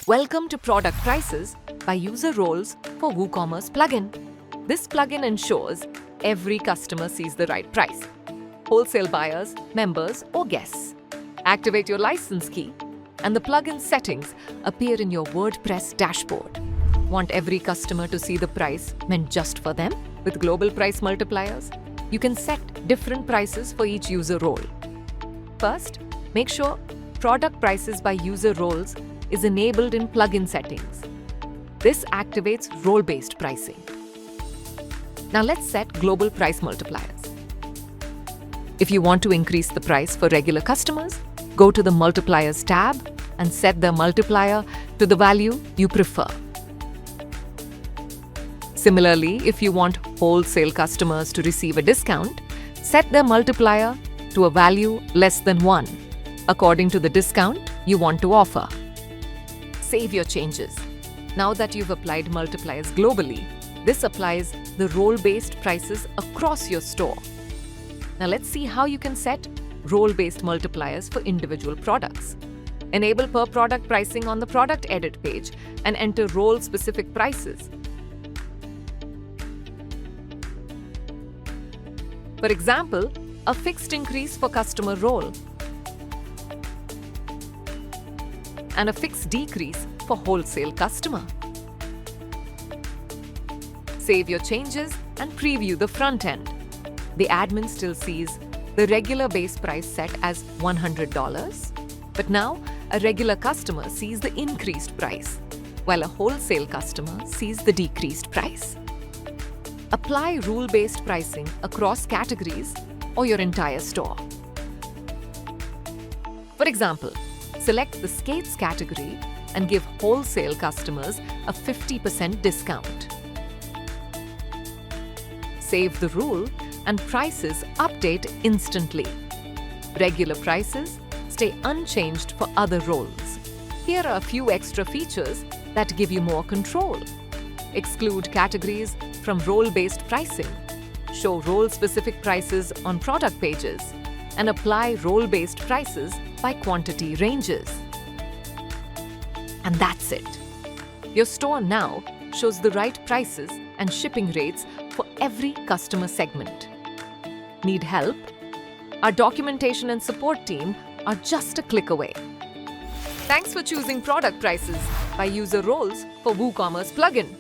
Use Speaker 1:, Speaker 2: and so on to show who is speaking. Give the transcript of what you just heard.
Speaker 1: Welcome to Product Prices by User Roles for WooCommerce plugin. This plugin ensures every customer sees the right price. Wholesale buyers, members, or guests. Activate your license key and the plugin settings appear in your WordPress dashboard. Want every customer to see the price meant just for them? With global price multipliers, you can set different prices for each user role. First, make sure Product Prices by User Roles is enabled in plugin settings. This activates role-based pricing. Now let's set global price multipliers. If you want to increase the price for regular customers, go to the Multipliers tab and set the multiplier to the value you prefer. Similarly, if you want wholesale customers to receive a discount, set the multiplier to a value less than 1, according to the discount you want to offer. Save your changes. Now that you've applied multipliers globally, this applies the role-based prices across your store. Now let's see how you can set role-based multipliers for individual products. Enable per product pricing on the product edit page and enter role-specific prices. For example, a fixed increase for customer role and a fixed decrease for wholesale customer. Save your changes and preview the front end. The admin still sees the regular base price set as $100, but now a regular customer sees the increased price, while a wholesale customer sees the decreased price. Apply rule-based pricing across categories or your entire store. For example, select the skates category and give wholesale customers a 50% discount. Save the rule and prices update instantly. Regular prices stay unchanged for other roles. Here are a few extra features that give you more control. Exclude categories from role-based pricing. Show role-specific prices on product pages and apply role-based prices by quantity ranges. And that's it. Your store now shows the right prices and shipping rates for every customer segment. Need help? Our documentation and support team are just a click away. Thanks for choosing Product Prices by User Roles for WooCommerce plugin.